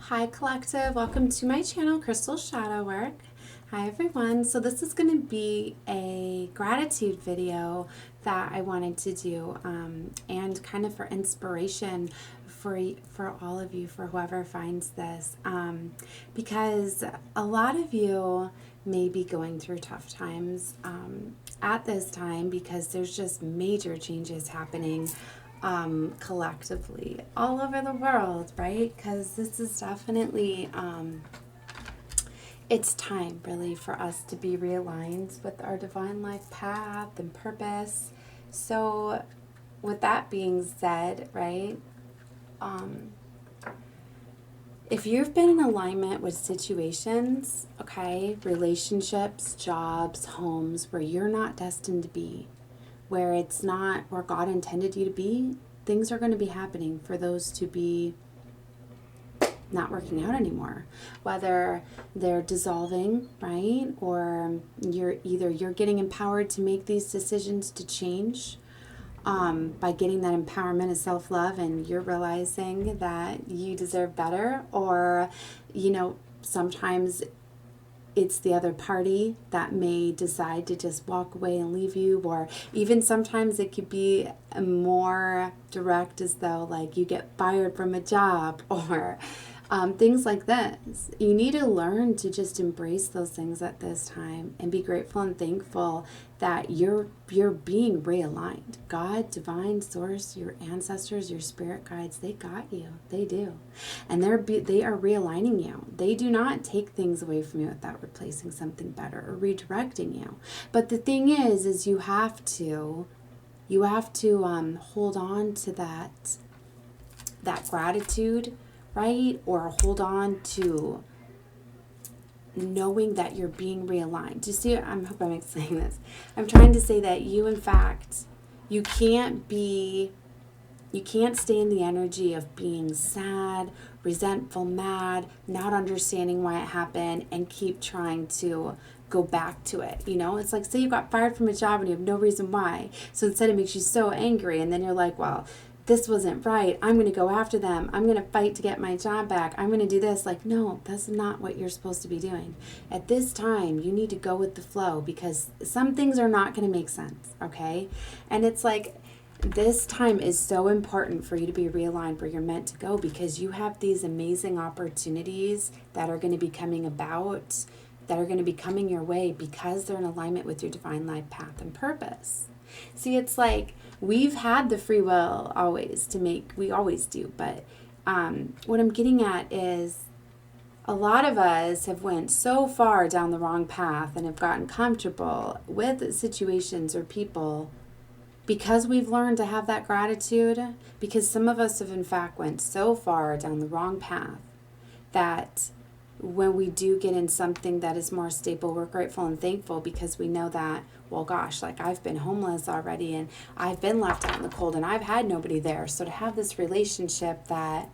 Hi Collective, welcome to my channel, Crystal Shadow Work. Hi everyone, so this is going to be a gratitude video that I wanted to do and kind of for inspiration for all of you, for whoever finds this, because a lot of you may be going through tough times at this time because there's just major changes happening collectively all over the world, right? Because this is definitely, it's time really for us to be realigned with our divine life path and purpose. So with that being said, right, if you've been in alignment with situations, okay, relationships, jobs, homes where you're not destined to be, where it's not where God intended you to be, things are going to be happening for those to be not working out anymore. Whether they're dissolving, right? Or you're getting empowered to make these decisions to change by getting that empowerment of self-love, and you're realizing that you deserve better, or, sometimes it's the other party that may decide to just walk away and leave you, or even sometimes it could be more direct, as though like you get fired from a job or things like this. You need to learn to just embrace those things at this time and be grateful and thankful that you're being realigned. God, divine source, your ancestors, your spirit guides, they got you. They do. And they are realigning you. They do not take things away from you without replacing something better or redirecting you. But the thing is you have to hold on to that gratitude, right? Or hold on to knowing that you're being realigned. Do you see? I hope I'm explaining this. I'm trying to say that you can't stay in the energy of being sad, resentful, mad, not understanding why it happened, and keep trying to go back to it. It's like, say you got fired from a job and you have no reason why. So instead it makes you so angry, and then you're like, well, this wasn't right. I'm going to go after them. I'm going to fight to get my job back. I'm going to do this. Like, no, that's not what you're supposed to be doing. At this time, you need to go with the flow, because some things are not going to make sense, okay? And it's like, this time is so important for you to be realigned where you're meant to go, because you have these amazing opportunities that are going to be coming about, that are going to be coming your way because they're in alignment with your divine life path and purpose. See, it's like we've had the free will always we always do, but what I'm getting at is a lot of us have went so far down the wrong path and have gotten comfortable with situations or people because we've learned to have that gratitude, because some of us have in fact went so far down the wrong path that when we do get in something that is more stable, we're grateful and thankful, because we know that, well, gosh, like I've been homeless already and I've been left out in the cold and I've had nobody there. So to have this relationship that,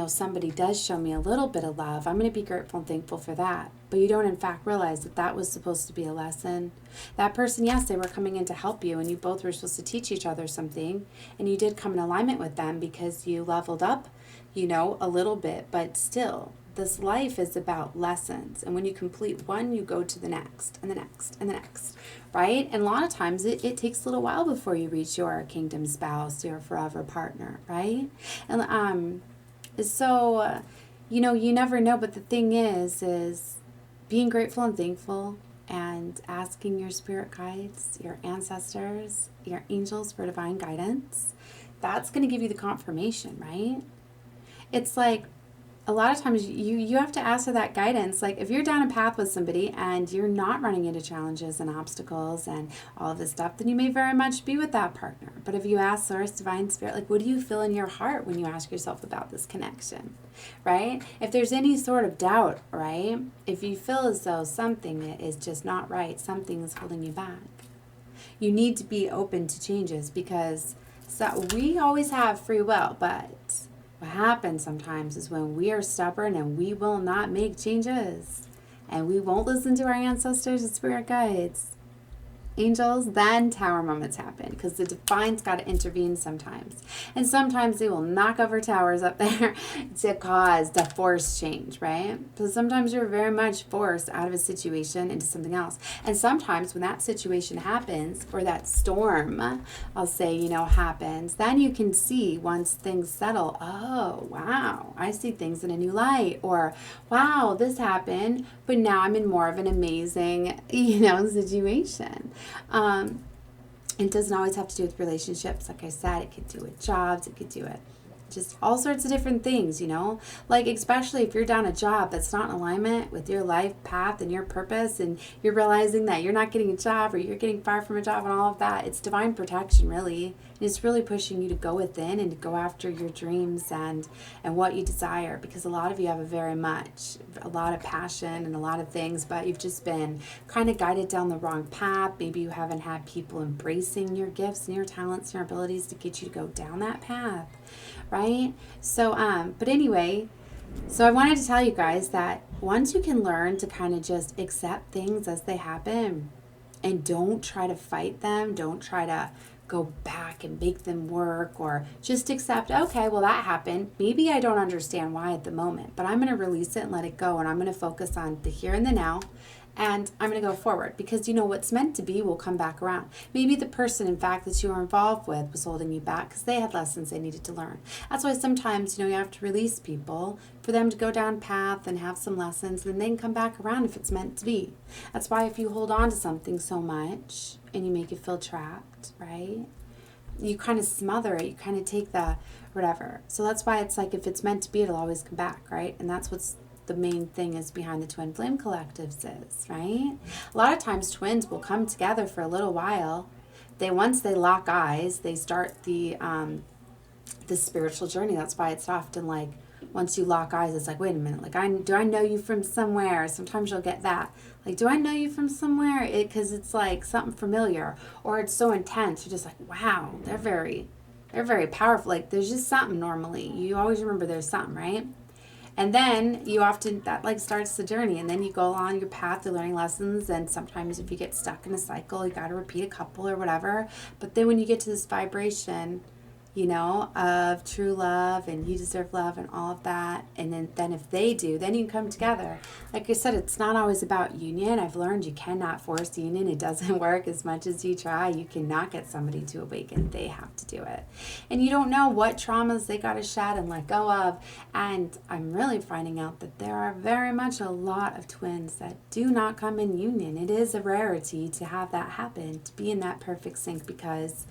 somebody does show me a little bit of love, I'm going to be grateful and thankful for that. But you don't in fact realize that that was supposed to be a lesson. That person, yes, they were coming in to help you, and you both were supposed to teach each other something, and you did come in alignment with them because you leveled up, a little bit, but still, this life is about lessons. And when you complete one, you go to the next and the next and the next, right? And a lot of times it takes a little while before you reach your kingdom spouse, your forever partner, right? And so, you never know. But the thing is being grateful and thankful and asking your spirit guides, your ancestors, your angels for divine guidance. That's going to give you the confirmation, right? It's like, a lot of times you have to ask for that guidance. Like if you're down a path with somebody and you're not running into challenges and obstacles and all of this stuff, then you may very much be with that partner. But if you ask Source, Divine Spirit, like what do you feel in your heart when you ask yourself about this connection, right? If there's any sort of doubt, right? If you feel as though something is just not right, something is holding you back, you need to be open to changes, because we always have free will, but what happens sometimes is when we are stubborn and we will not make changes and we won't listen to our ancestors and spirit guides, angels, then tower moments happen because the divine's got to intervene sometimes. And sometimes they will knock over towers up there to cause the force change, right? So sometimes you're very much forced out of a situation into something else. And sometimes when that situation happens, or that storm, I'll say, happens, then you can see once things settle, oh, wow, I see things in a new light. Or, wow, this happened, but now I'm in more of an amazing, situation. It doesn't always have to do with relationships. Like I said, it could do with jobs. It could do it just all sorts of different things, like especially if you're down a job that's not in alignment with your life path and your purpose, and you're realizing that you're not getting a job or you're getting fired from a job and all of that. It's divine protection, really. And it's really pushing you to go within and to go after your dreams and what you desire, because a lot of you have a lot of passion and a lot of things, but you've just been kind of guided down the wrong path. Maybe you haven't had people embracing your gifts and your talents and your abilities to get you to go down that path. Right? So, but anyway, so I wanted to tell you guys that once you can learn to kind of just accept things as they happen and don't try to fight them, don't try to go back and make them work, or just accept, okay, well, that happened. Maybe I don't understand why at the moment, but I'm going to release it and let it go. And I'm going to focus on the here and the now. And I'm going to go forward, because what's meant to be will come back around. Maybe the person, in fact, that you were involved with was holding you back because they had lessons they needed to learn. That's why sometimes, you have to release people for them to go down path and have some lessons, and then they can come back around if it's meant to be. That's why if you hold on to something so much and you make it feel trapped, right? You kind of smother it. You kind of take the whatever. So that's why it's like if it's meant to be, it'll always come back, right? And that's what's the main thing is behind the twin flame collectives is, right? A lot of times twins will come together for a little while. Once they lock eyes, they start the spiritual journey. That's why it's often like once you lock eyes, it's like, wait a minute, like do I know you from somewhere? Sometimes you'll get that. Like, do I know you from somewhere? Because it's like something familiar, or it's so intense. You're just like, wow, they're very powerful. Like there's just something normally. You always remember there's something, right? And then that like starts the journey, and then you go on your path to learning lessons. And sometimes if you get stuck in a cycle, you got to repeat a couple or whatever. But then when you get to this vibration, of true love and you deserve love and all of that. And then if they do, then you can come together. Like I said, it's not always about union. I've learned you cannot force union. It doesn't work as much as you try. You cannot get somebody to awaken. They have to do it. And you don't know what traumas they got to shed and let go of. And I'm really finding out that there are very much a lot of twins that do not come in union. It is a rarity to have that happen, to be in that perfect sync, because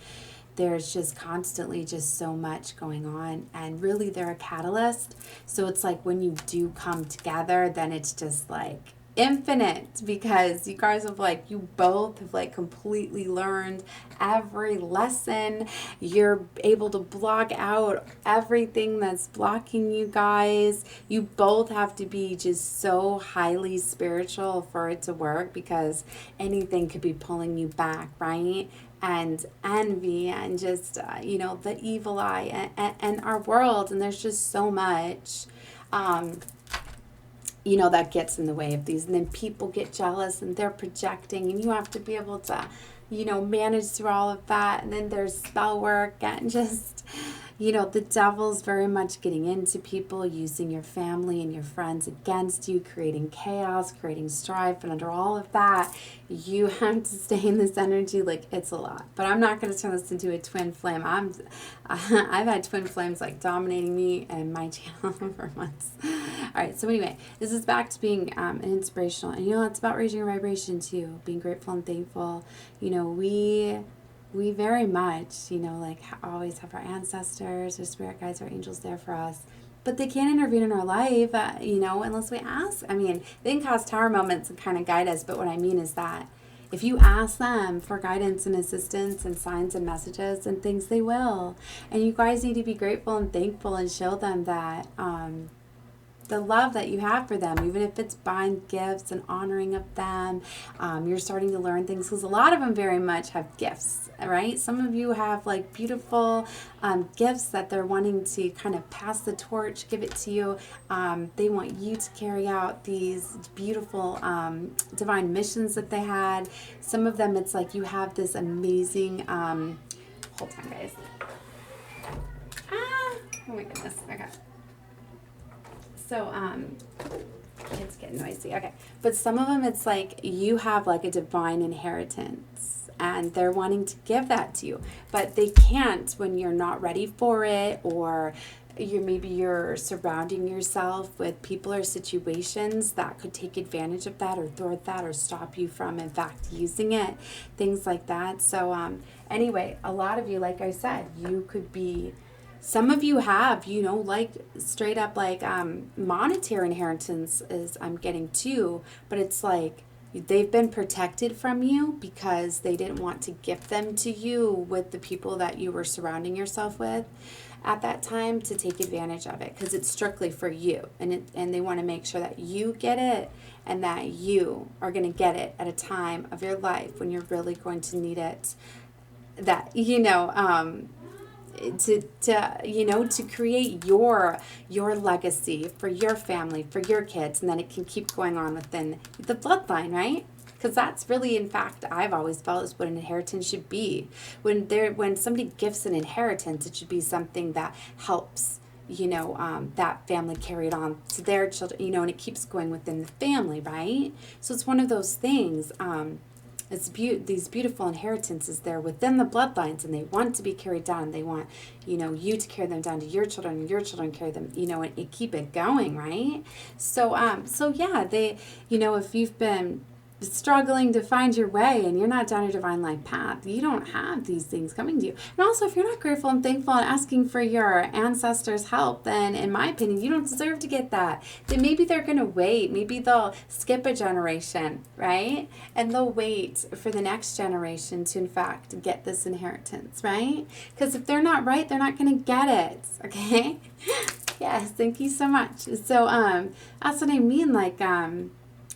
there's just constantly just so much going on, and really they're a catalyst. So it's like when you do come together, then it's just like infinite, because you guys have you both have completely learned every lesson. You're able to block out everything that's blocking you guys. You both have to be just so highly spiritual for it to work, because anything could be pulling you back, right? And envy and just, the evil eye and our world. And there's just so much, that gets in the way of these. And then people get jealous and they're projecting, and you have to be able to, manage through all of that. And then there's spell work and just, the devil's very much getting into people, using your family and your friends against you, creating chaos, creating strife. And under all of that, you have to stay in this energy. It's a lot. But I'm not going to turn this into a twin flame. I've had twin flames dominating me and my channel for months. All right. So anyway, this is back to being an inspirational. And it's about raising your vibration too, being grateful and thankful. We very much, always have our ancestors, our spirit guides, our angels there for us. But they can't intervene in our life, unless we ask. I mean, they can cause tower moments and kind of guide us. But what I mean is that if you ask them for guidance and assistance and signs and messages and things, they will. And you guys need to be grateful and thankful and show them that, the love that you have for them, even if it's buying gifts and honoring of them. You're starting to learn things because a lot of them very much have gifts, right? Some of you have like beautiful gifts that they're wanting to kind of pass the torch, give it to you. They want you to carry out these beautiful divine missions that they had. Some of them, it's like you have this amazing, hold on guys. Oh my goodness, okay. So, it's getting noisy, okay. But some of them, it's like you have like a divine inheritance and they're wanting to give that to you, but they can't when you're not ready for it, or you're surrounding yourself with people or situations that could take advantage of that or thwart that or stop you from in fact using it, things like that. So anyway, a lot of you, like I said, you could be, some of you have, like straight up like monetary inheritance is I'm getting too, but it's like they've been protected from you because they didn't want to gift them to you with the people that you were surrounding yourself with at that time to take advantage of it, because it's strictly for you, and they want to make sure that you get it and that you are going to get it at a time of your life when you're really going to need it, that to create your legacy for your family, for your kids, and then it can keep going on within the bloodline, right? Because that's really, in fact, I've always felt is what an inheritance should be. When somebody gifts an inheritance, it should be something that helps, that family carry it on to their children, and it keeps going within the family, right? So it's one of those things. These beautiful inheritances there within the bloodlines, and they want to be carried down. They want, you to carry them down to your children, and your children carry them, and keep it going, right? So yeah, they, if you've been struggling to find your way and you're not down your divine life path, you don't have these things coming to you. And also, if you're not grateful and thankful and asking for your ancestors' help, then in my opinion, you don't deserve to get that. Then maybe they're going to wait. Maybe they'll skip a generation, right? And they'll wait for the next generation to, in fact, get this inheritance, right? Because if they're not right, they're not going to get it, okay? Yes, thank you so much. So that's what I mean, like,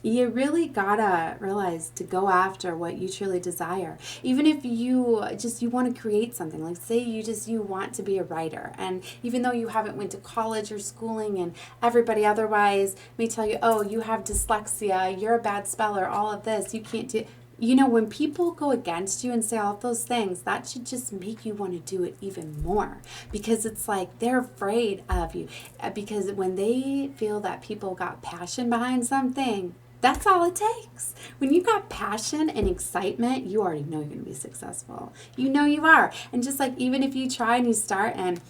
you really gotta realize to go after what you truly desire. Even if you want to create something, like say you want to be a writer, and even though you haven't went to college or schooling, and everybody otherwise may tell you, oh, you have dyslexia, you're a bad speller, all of this, you can't do. When people go against you and say all of those things, that should just make you want to do it even more, because it's like they're afraid of you. Because when they feel that people got passion behind something, that's all it takes. When you got passion and excitement, you already know you're going to be successful. You know you are. And just like, even if you try and you start and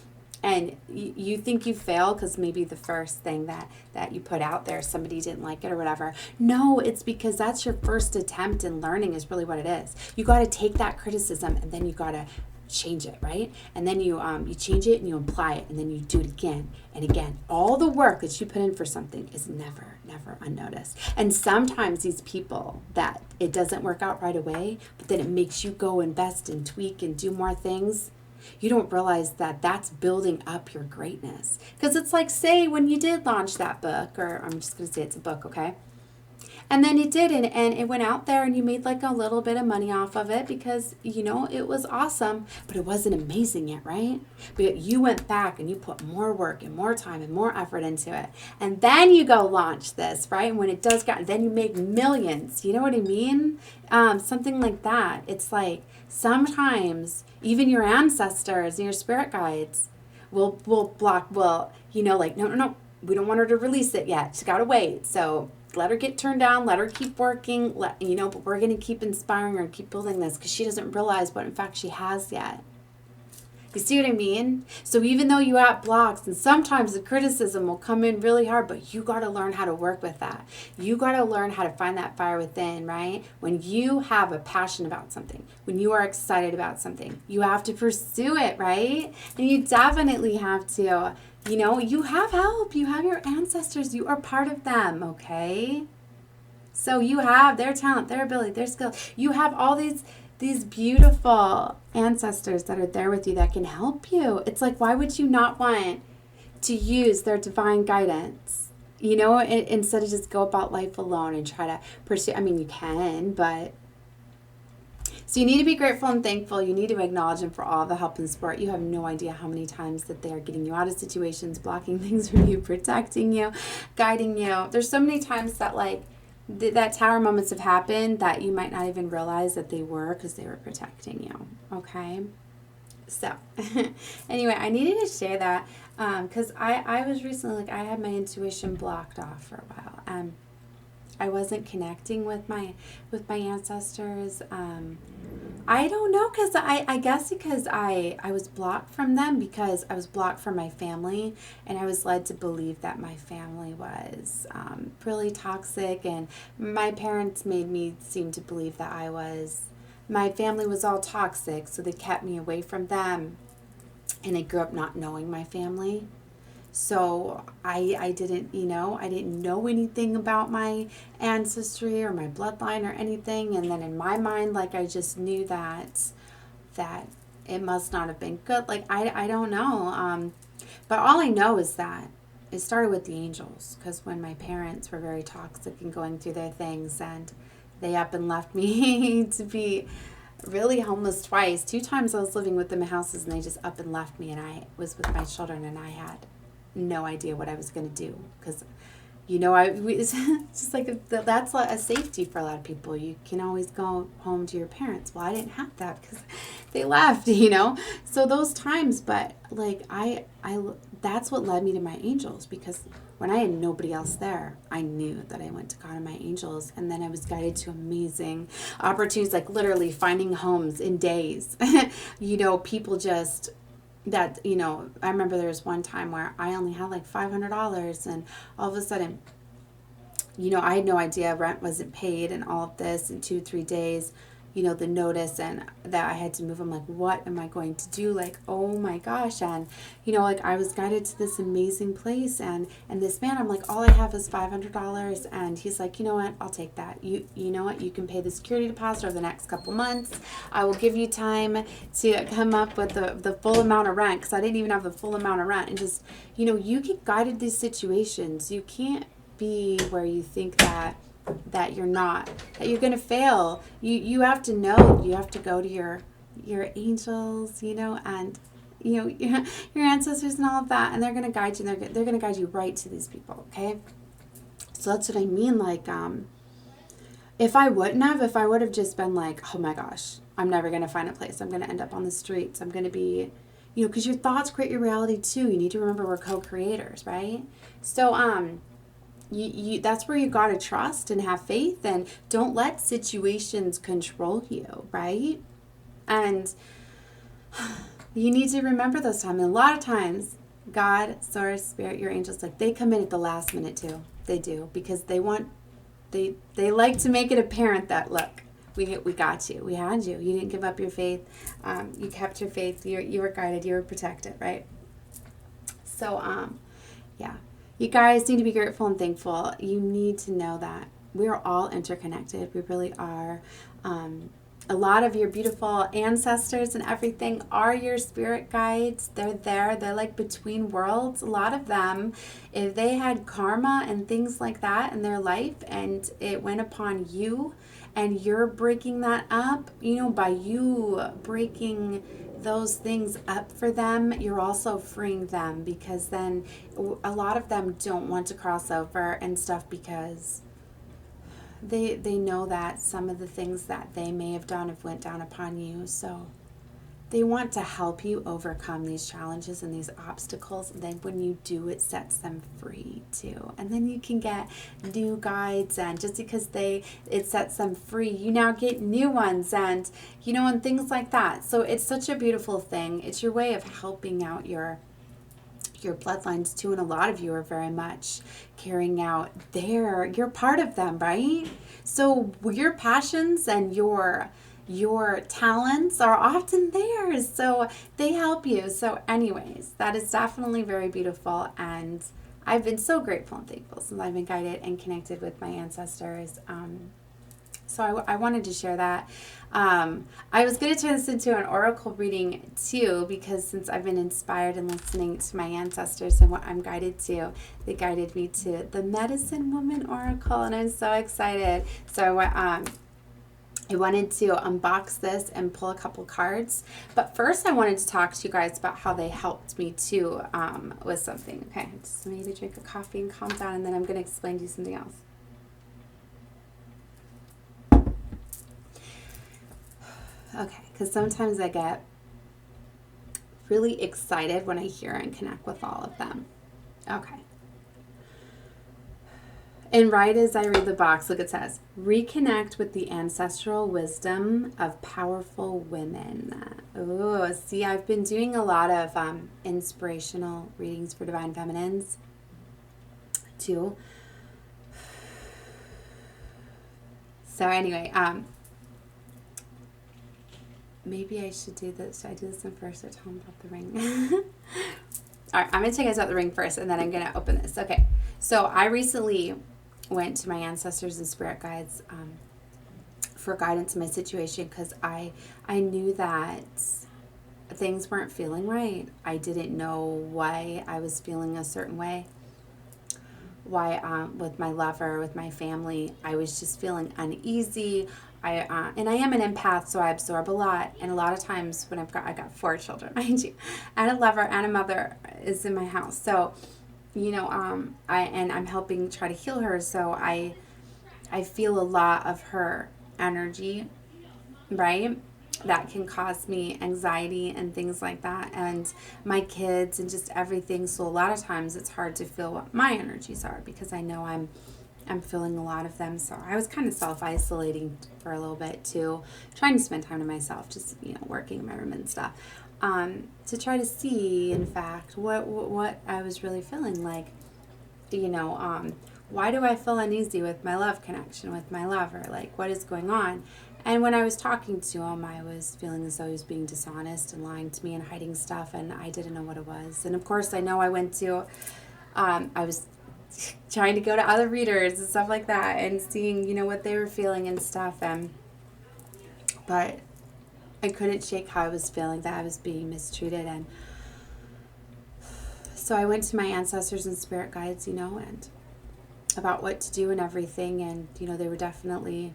you think you fail because maybe the first thing that you put out there, somebody didn't like it or whatever. No, it's because that's your first attempt in learning is really what it is. You got to take that criticism and then you got to change it, right? And then you change it and you apply it, and then you do it again and again. All the work that you put in for something is never unnoticed. And sometimes these people that it doesn't work out right away, but then it makes you go invest and tweak and do more things. You don't realize that that's building up your greatness. Because it's like, say when you did launch that book, or I'm just going to say it's a book, okay? And then you did it, and it went out there, and you made like a little bit of money off of it because, it was awesome, but it wasn't amazing yet, right? But you went back and you put more work and more time and more effort into it. And then you go launch this, right? And when it does then you make millions. You know what I mean? Something like that. It's like sometimes even your ancestors and your spirit guides will block, no, we don't want her to release it yet. She's got to wait. So let her get turned down, let her keep working, but we're going to keep inspiring her and keep building this because she doesn't realize what in fact she has yet. You see what I mean? So even though you have blocks, and sometimes the criticism will come in really hard, but you got to learn how to work with that. You got to learn how to find that fire within, right? When you have a passion about something, when you are excited about something, you have to pursue it, right? And you definitely have to, you have help. You have your ancestors. You are part of them, okay? So you have their talent, their ability, their skill. You have all these beautiful ancestors that are there with you that can help you. It's like, why would you not want to use their divine guidance, instead of just go about life alone and try to pursue. I mean, you can, but so you need to be grateful and thankful. You need to acknowledge them for all the help and support. You have no idea how many times that they are getting you out of situations, blocking things from you, protecting you, guiding you. There's so many times that that tower moments have happened that you might not even realize that they were, because they were protecting you. Okay. So anyway, I needed to share that because I was recently, I had my intuition blocked off for a while. I wasn't connecting with my ancestors. I don't know, because I guess because I was blocked from them, because I was blocked from my family, and I was led to believe that my family was really toxic, and my parents made me seem to believe that my family was all toxic, so they kept me away from them, and I grew up not knowing my family. So I didn't know anything about my ancestry or my bloodline or anything. And then in my mind, I just knew that it must not have been good. I don't know. But all I know is that it started with the angels, because when my parents were very toxic and going through their things, and they up and left me to be really homeless twice. 2 times I was living with them in houses, and they just up and left me, and I was with my children, and I had no idea what I was going to do, because it's just that's a safety for a lot of people. You can always go home to your parents. Well, I didn't have that because they left, so those times. But I that's what led me to my angels, because when I had nobody else there, I knew that I went to God and my angels, and then I was guided to amazing opportunities, literally finding homes in days. People just that, I remember there was one time where I only had $500, and all of a sudden, I had no idea rent wasn't paid and all of this in 2-3 days, the notice, and that I had to move. I'm like, what am I going to do? Oh my gosh. And, I was guided to this amazing place, and this man, I'm like, all I have is $500. And he's like, you know what? I'll take that. You know what? You can pay the security deposit over the next couple months. I will give you time to come up with the full amount of rent, because I didn't even have the full amount of rent. And just, you get guided these situations. You can't be where you think that you're not, that you're going to fail. You have to know, you have to go to your angels, and your ancestors and all of that, and they're going to guide you, and they're going to guide you right to these people. Okay, so that's what I mean. If I would have just been oh my gosh, I'm never going to find a place, I'm going to end up on the streets, I'm going to be, because your thoughts create your reality too. You need to remember we're co-creators, right? So you that's where you got to trust and have faith, and don't let situations control you, right? And you need to remember those times. And a lot of times, God, Source, Spirit, your angels, they come in at the last minute too. They do, because they like to make it apparent that, look, we got you, we had you, you didn't give up your faith, you kept your faith, you were guided, you were protected, right? So yeah. You guys need to be grateful and thankful. You need to know that we are all interconnected. We really are. A lot of your beautiful ancestors and everything are your spirit guides. They're there. They're between worlds. A lot of them, if they had karma and things like that in their life, and it went upon you, and you're breaking that up, by you breaking those things up for them, you're also freeing them, because then a lot of them don't want to cross over and stuff, because they know that some of the things that they may have done have went down upon you. So they want to help you overcome these challenges and these obstacles. And then when you do, it sets them free too. And then you can get new guides, and just because it sets them free, you now get new ones, and and things like that. So it's such a beautiful thing. It's your way of helping out your bloodlines too, and a lot of you are very much carrying out you're part of them, right? So your passions and your talents are often theirs, so they help you. So anyways, that is definitely very beautiful, and I've been so grateful and thankful since I've been guided and connected with my ancestors. So I wanted to share that. I was going to turn this into an oracle reading too, because since I've been inspired and listening to my ancestors and what I'm guided to, they guided me to the Medicine Woman Oracle, and I'm so excited. So I wanted to unbox this and pull a couple cards. But first I wanted to talk to you guys about how they helped me too with something. Okay, I just need to drink a coffee and calm down, and then I'm going to explain to you something else. Okay, because sometimes I get really excited when I hear and connect with all of them. Okay. And right as I read the box, look, it says, reconnect with the ancestral wisdom of powerful women. Oh, see, I've been doing a lot of inspirational readings for Divine Feminines too. So anyway, maybe I should do this. Should I do this one first or tell them about the ring? All right, I'm going to tell you guys about the ring first, and then I'm going to open this. Okay, so I recently went to my ancestors and spirit guides for guidance in my situation, because I knew that things weren't feeling right. I didn't know why I was feeling a certain way. Why with my lover, with my family, I was just feeling uneasy. And I am an empath, so I absorb a lot. And a lot of times when I got 4 children, mind you, and a lover and a mother is in my house. So, you know, I'm helping try to heal her. So I feel a lot of her energy, right? That can cause me anxiety and things like that, and my kids and just everything. So a lot of times it's hard to feel what my energies are, because I know I'm feeling a lot of them. So I was kind of self-isolating for a little bit too, trying to spend time to myself, just, you know, working in my room and stuff, to try to see, in fact, what I was really feeling like. You know, why do I feel uneasy with my love connection with my lover? Like, what is going on? And when I was talking to him, I was feeling as though he was being dishonest and lying to me and hiding stuff, and I didn't know what it was. And of course, I know I went to, I was trying to go to other readers and stuff like that, and seeing, you know, what they were feeling and stuff. But I couldn't shake how I was feeling, that I was being mistreated. And so I went to my ancestors and spirit guides, you know, and about what to do and everything. And, you know, they were definitely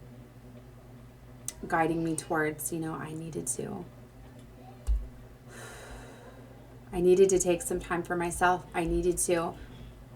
guiding me towards, you know, I needed to take some time for myself. I needed to,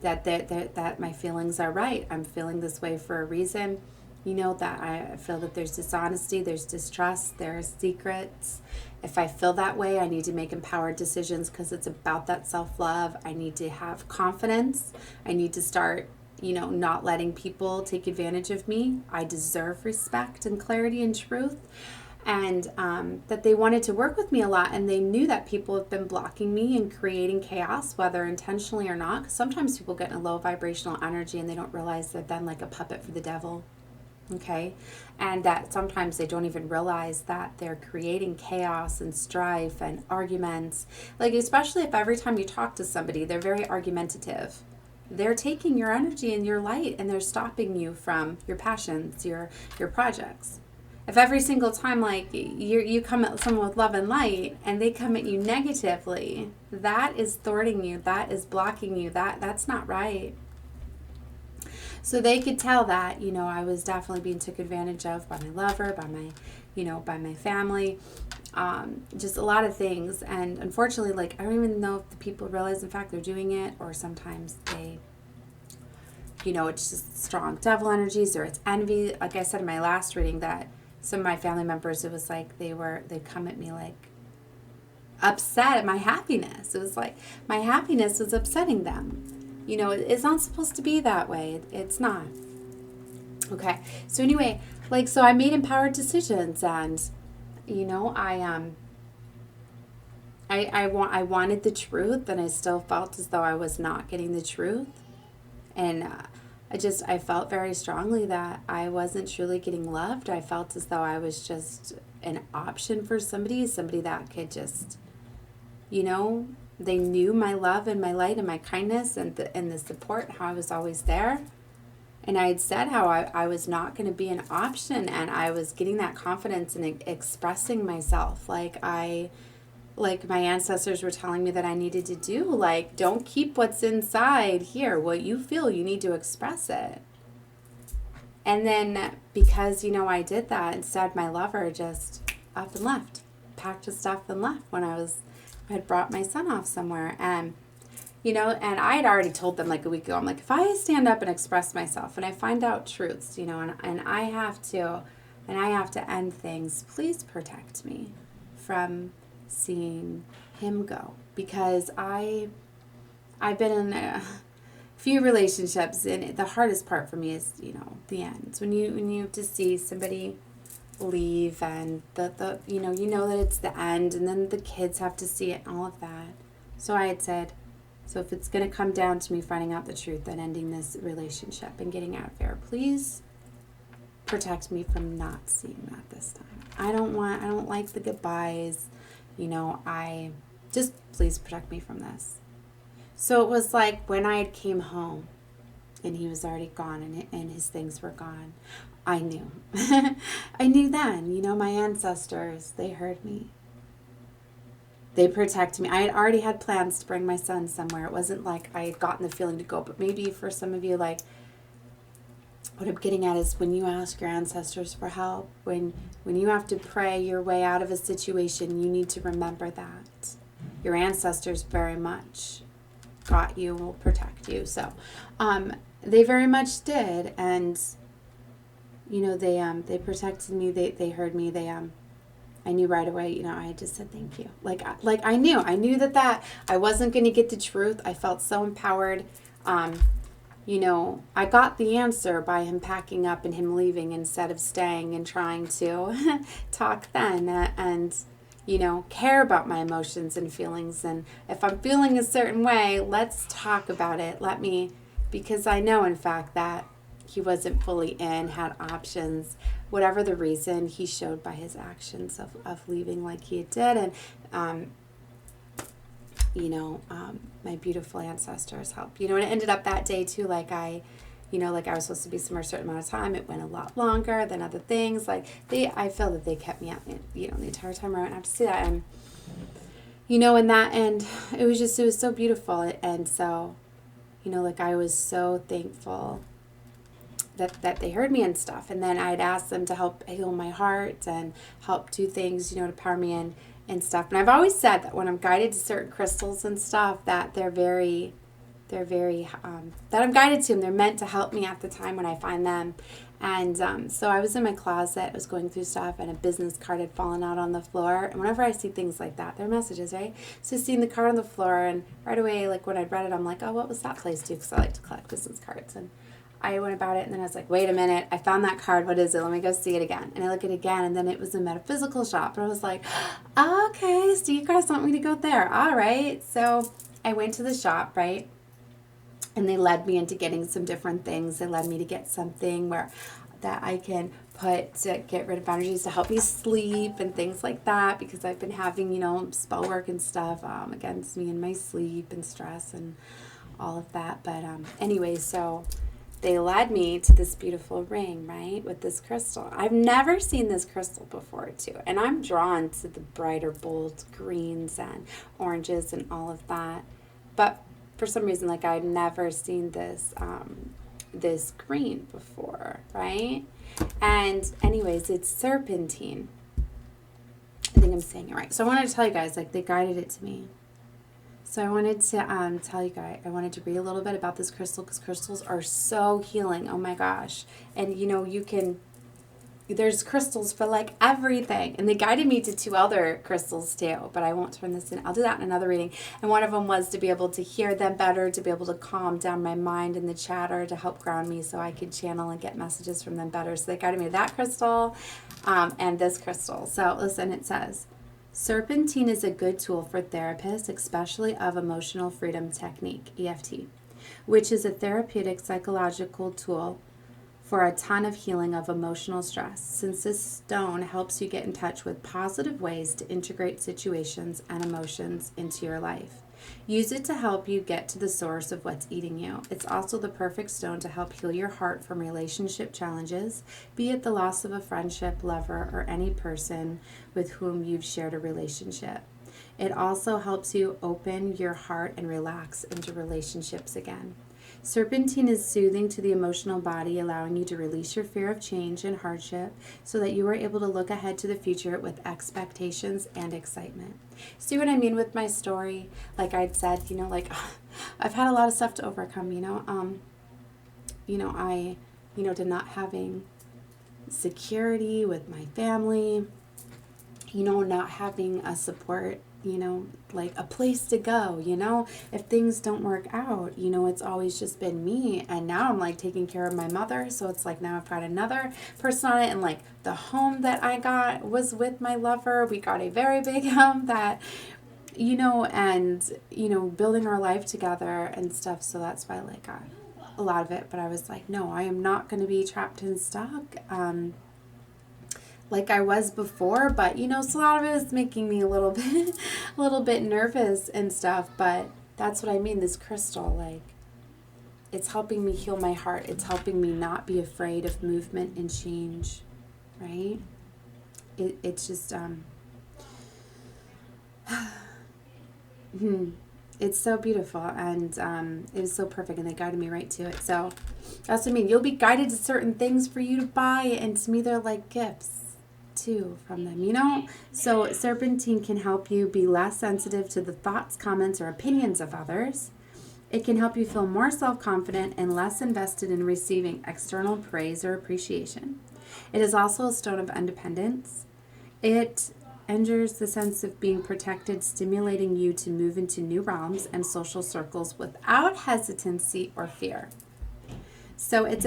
that my feelings are right. I'm feeling this way for a reason. You know, that I feel that there's dishonesty, there's distrust, there's secrets. If I feel that way, I need to make empowered decisions, because it's about that self-love. I need to have confidence. I need to start, you know, not letting people take advantage of me. I deserve respect and clarity and truth. And that they wanted to work with me a lot, and they knew that people have been blocking me and creating chaos, whether intentionally or not. 'Cause sometimes people get in a low vibrational energy and they don't realize they've been like a puppet for the devil. Okay, and that sometimes they don't even realize that they're creating chaos and strife and arguments. Like, especially if every time you talk to somebody, they're very argumentative. They're taking your energy and your light, and they're stopping you from your passions, your projects. If every single time, like, you come at someone with love and light, and they come at you negatively, that is thwarting you, that is blocking you, that's not right. So they could tell that, you know, I was definitely being taken advantage of by my lover, by my, you know, by my family, just a lot of things. And unfortunately, like, I don't even know if the people realize, in fact, they're doing it, or sometimes they, you know, it's just strong devil energies, or it's envy. Like I said in my last reading, that some of my family members, it was like they'd come at me like upset at my happiness. It was like my happiness was upsetting them. You know, it's not supposed to be that way. It's not. Okay. So anyway, like, so I made empowered decisions, and, you know, I wanted the truth, and I still felt as though I was not getting the truth. And I felt very strongly that I wasn't truly getting loved. I felt as though I was just an option for somebody that could just, you know, they knew my love and my light and my kindness and the support, how I was always there. And I had said how I was not going to be an option, and I was getting that confidence and expressing myself like my ancestors were telling me that I needed to do. Like, don't keep what's inside here. What you feel, you need to express it. And then because, I did that, instead my lover just up and left, packed his stuff and left when I had brought my son off somewhere. And, and I had already told them like a week ago, I'm like, if I stand up and express myself and I find out truths, and I have to end things, please protect me from seeing him go. Because I've been in a few relationships, and the hardest part for me is, the end. When you have to see somebody leave, and the you know that it's the end, and then the kids have to see it and all of that. So I had said, so if it's going to come down to me finding out the truth and ending this relationship and getting out of there, please protect me from not seeing that this time. I don't like the goodbyes. Please protect me from this. So it was like when I came home and he was already gone and his things were gone, I knew. I knew then, my ancestors, they heard me. They protected me. I had already had plans to bring my son somewhere. It wasn't like I had gotten the feeling to go, but maybe for some of you, like, what I'm getting at is when you ask your ancestors for help, when you have to pray your way out of a situation, you need to remember that. Your ancestors very much got you, will protect you. So they very much did. And, they protected me. They heard me. I knew right away, I just said thank you. Like I knew that I wasn't going to get the truth. I felt so empowered. I got the answer by him packing up and him leaving instead of staying and trying to talk then and, care about my emotions and feelings. And if I'm feeling a certain way, let's talk about it. Because I know, in fact, that he wasn't fully in, had options, whatever the reason, he showed by his actions of leaving like he did. And, my beautiful ancestors helped. And it ended up that day too, like I was supposed to be somewhere a certain amount of time. It went a lot longer than other things. I feel that they kept me out, the entire time I went out to see that. And, in that end, it was so beautiful. And so, I was so thankful that they heard me and stuff. And then I'd asked them to help heal my heart and help do things, to power me in and stuff. And I've always said that when I'm guided to certain crystals and stuff, that they're very, that I'm guided to them. They're meant to help me at the time when I find them. And so I was in my closet, I was going through stuff, and a business card had fallen out on the floor. And whenever I see things like that, they're messages, right? So seeing the card on the floor, and right away, like when I'd read it, I'm like, oh, what was that place to? Because I like to collect business cards. And I went about it, and then I was like, wait a minute, I found that card. What is it? Let me go see it again. And I look at it again, and then it was a metaphysical shop. And I was like, okay, so you guys want me to go there. All right. So I went to the shop, right? And they led me into getting some different things. They led me to get something that I can put to get rid of energies to help me sleep and things like that, because I've been having, spell work and stuff against me in my sleep and stress and all of that. But anyway, so they led me to this beautiful ring, right, with this crystal. I've never seen this crystal before, too. And I'm drawn to the brighter, bold greens and oranges and all of that. But for some reason, like, I'd never seen this this green before, right? And anyways, it's serpentine. I think I'm saying it right. So I wanted to tell you guys, like, they guided it to me. So I wanted to tell you guys, I wanted to read a little bit about this crystal, because crystals are so healing. Oh my gosh. And there's crystals for like everything. And they guided me to 2 other crystals too, but I won't turn this in. I'll do that in another reading. And one of them was to be able to hear them better, to be able to calm down my mind and the chatter, to help ground me so I could channel and get messages from them better. So they guided me to that crystal and this crystal. So listen, it says, serpentine is a good tool for therapists, especially of emotional freedom technique, EFT, which is a therapeutic psychological tool for a ton of healing of emotional stress, since this stone helps you get in touch with positive ways to integrate situations and emotions into your life. Use it to help you get to the source of what's eating you. It's also the perfect stone to help heal your heart from relationship challenges, be it the loss of a friendship, lover, or any person with whom you've shared a relationship. It also helps you open your heart and relax into relationships again. Serpentine is soothing to the emotional body, allowing you to release your fear of change and hardship so that you are able to look ahead to the future with expectations and excitement. See what I mean with my story? Like I'd said, I've had a lot of stuff to overcome, to not having security with my family, not having a support, like a place to go, if things don't work out, it's always just been me. And now I'm like taking care of my mother. So it's like now I've got another person on it. And like the home that I got was with my lover. We got a very big home that, building our life together and stuff. So that's why I got a lot of it. But I was like, no, I am not going to be trapped and stuck. Like I was before, but so a lot of it is making me a little bit nervous and stuff, but that's what I mean, this crystal, like it's helping me heal my heart. It's helping me not be afraid of movement and change, right? It's just it's so beautiful, and it was so perfect, and they guided me right to it. So that's what I mean. You'll be guided to certain things for you to buy, and to me they're like gifts too from them, So serpentine can help you be less sensitive to the thoughts, comments, or opinions of others. It can help you feel more self-confident and less invested in receiving external praise or appreciation. It is also a stone of independence. It endures the sense of being protected, stimulating you to move into new realms and social circles without hesitancy or fear. So it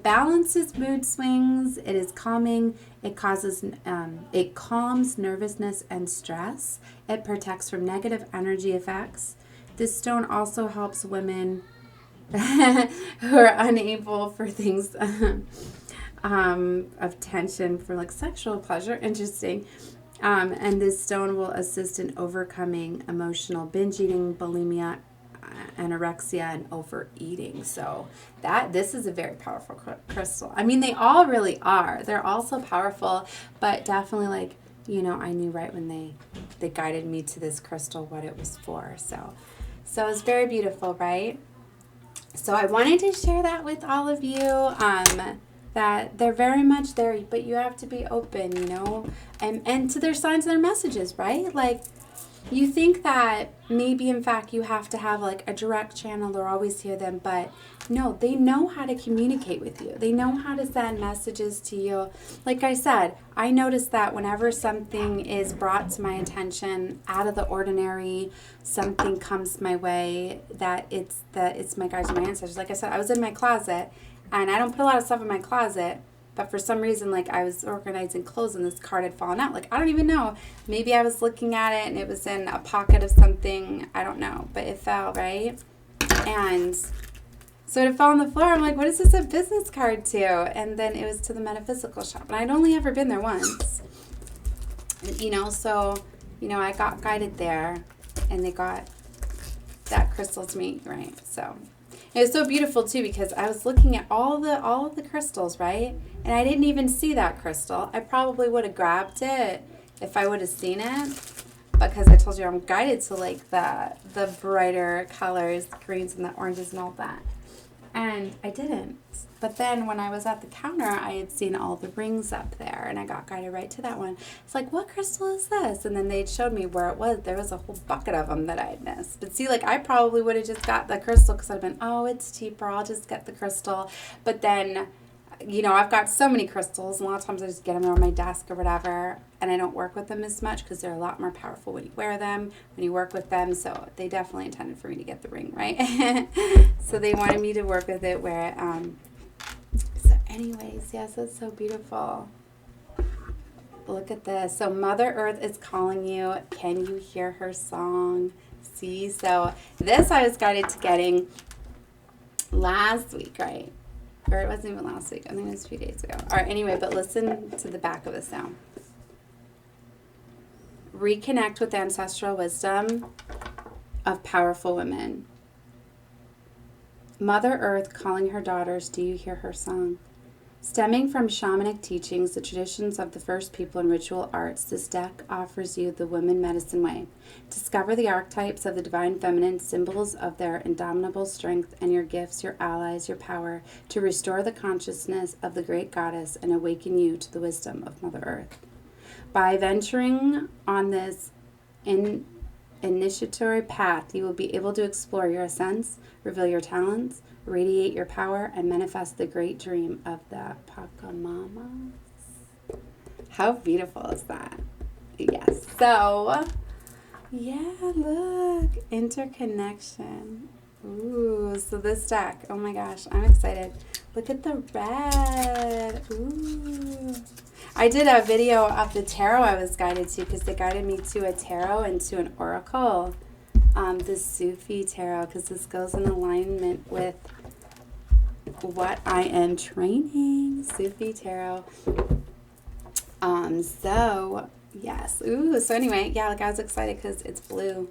balances mood swings. It is calming. It calms nervousness and stress. It protects from negative energy effects. This stone also helps women who are unable for things of tension for like sexual pleasure. Interesting. And this stone will assist in overcoming emotional binge eating, bulimia, anorexia, and overeating. So this is a very powerful crystal. I mean, they all really are. They're all so powerful, but definitely I knew right when they guided me to this crystal what it was for. So it's very beautiful, right? So I wanted to share that with all of you, that they're very much there, but you have to be open, and to their signs and their messages, right? Like, you think that maybe, in fact, you have to have like a direct channel or always hear them, but no, they know how to communicate with you. They know how to send messages to you. Like I said, I noticed that whenever something is brought to my attention out of the ordinary, something comes my way, that it's my guides and my ancestors. Like I said, I was in my closet, and I don't put a lot of stuff in my closet, but for some reason, like I was organizing clothes and this card had fallen out. Like, I don't even know. Maybe I was looking at it and it was in a pocket of something. I don't know, but it fell, right? And so it fell on the floor. I'm like, what is this a business card to? And then it was to the metaphysical shop. And I'd only ever been there once. So, I got guided there, and they got that crystal to me, right? So it was so beautiful too, because I was looking at all of the crystals, right? And I didn't even see that crystal. I probably would have grabbed it if I would have seen it, because I told you I'm guided to like the brighter colors, the greens and the oranges and all that. And I didn't. But then when I was at the counter, I had seen all the rings up there, and I got guided right to that one. It's like, what crystal is this? And then they showed me where it was. There was a whole bucket of them that I had missed. But see, like, I probably would have just got the crystal because I'd been, oh, it's cheaper, I'll just get the crystal. But then, I've got so many crystals, and a lot of times I just get them on my desk or whatever, and I don't work with them as much because they're a lot more powerful when you wear them, when you work with them. So they definitely intended for me to get the ring, right? So they wanted me to work with it where so anyways, yes, it's so beautiful. Look at this. So Mother Earth is calling you. Can you hear her song? See, so this I was guided to getting last week, right? Or it wasn't even last week. I think it was a few days ago. All right, anyway, but listen to the back of this now. Reconnect with ancestral wisdom. of powerful women. Mother Earth calling her daughters, do you hear her song? Stemming from shamanic teachings, the traditions of the first people in ritual arts, this deck offers you the women medicine way. Discover the archetypes of the divine feminine, symbols of their indomitable strength, and your gifts, your allies, your power, to restore the consciousness of the great goddess and awaken you to the wisdom of Mother Earth. By venturing on this initiatory path, you will be able to explore your essence, reveal your talents, radiate your power, and manifest the great dream of the Pachamama. How beautiful is that? Yes. So, yeah, look. Interconnection. Ooh, so this deck, oh my gosh, I'm excited. Look at the red. Ooh. I did a video of the tarot I was guided to because they guided me to a tarot and to an oracle. The Sufi tarot, because this goes in alignment with what I am training. Sufi tarot. So, yes. Ooh, so anyway, yeah, like I was excited because it's blue.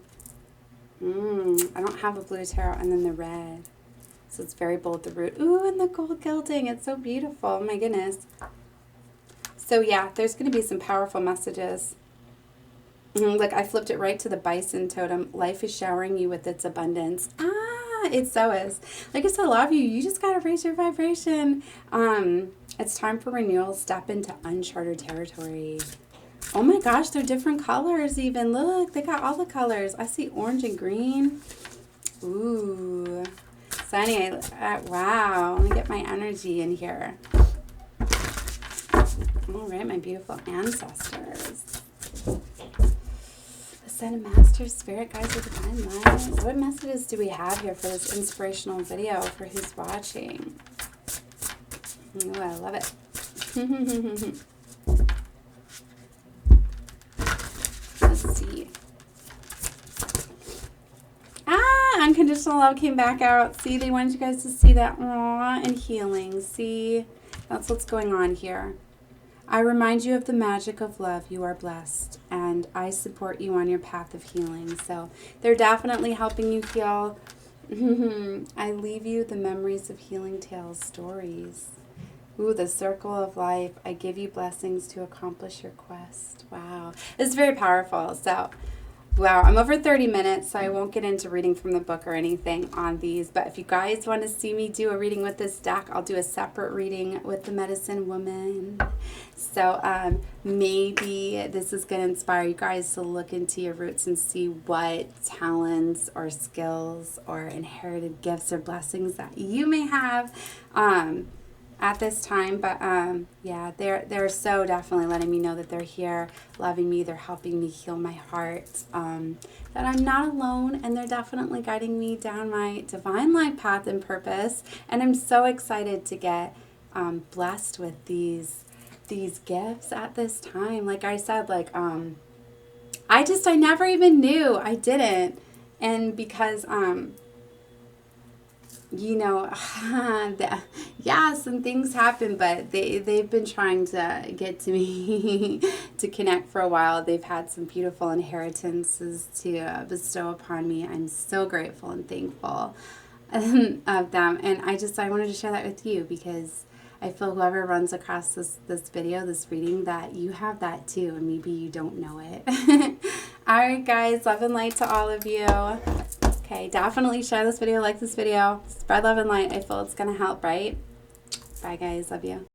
I don't have a blue tarot, and then the red. So it's very bold, the root. Ooh, and the gold gilding. It's so beautiful. Oh my goodness. So yeah, there's going to be some powerful messages. Look, I flipped it right to the bison totem. Life is showering you with its abundance. It so is. Like I said, a lot of you, you just got to raise your vibration. It's time for renewal. Step into uncharted territory. Oh my gosh, they're different colors even. Look, they got all the colors. I see orange and green. Ooh. So anyway, wow. Let me get my energy in here. All right, my beautiful ancestors. Ascended Masters, Spirit Guides, or Divine Light. What messages do we have here for this inspirational video for who's watching? Ooh, I love it. Let's see. Unconditional love came back out. See, they wanted you guys to see that. Aww, and healing. See, that's what's going on here. I remind you of the magic of love. You are blessed, and I support you on your path of healing. So they're definitely helping you heal. I leave you the memories of healing tales, stories. Ooh, the circle of life. I give you blessings to accomplish your quest. Wow. It's very powerful. So, wow, I'm over 30 minutes, so I won't get into reading from the book or anything on these. But if you guys want to see me do a reading with this deck, I'll do a separate reading with the Medicine Woman. So maybe this is going to inspire you guys to look into your roots and see what talents or skills or inherited gifts or blessings that you may have at this time. But yeah, they're so definitely letting me know that they're here, loving me, they're helping me heal my heart, that I'm not alone, and they're definitely guiding me down my divine life path and purpose. And I'm so excited to get blessed with these gifts at this time. Like I said, like I never even knew. I didn't. And because you know, yeah, some things happen, but they've been trying to get to me to connect for a while. They've had some beautiful inheritances to bestow upon me. I'm so grateful and thankful of them. And I wanted to share that with you because I feel whoever runs across this video, this reading, that you have that too, and maybe you don't know it. All right, guys, love and light to all of you. Okay, definitely share this video, like this video, spread love and light. I feel it's going to help, right? Bye, guys. Love you.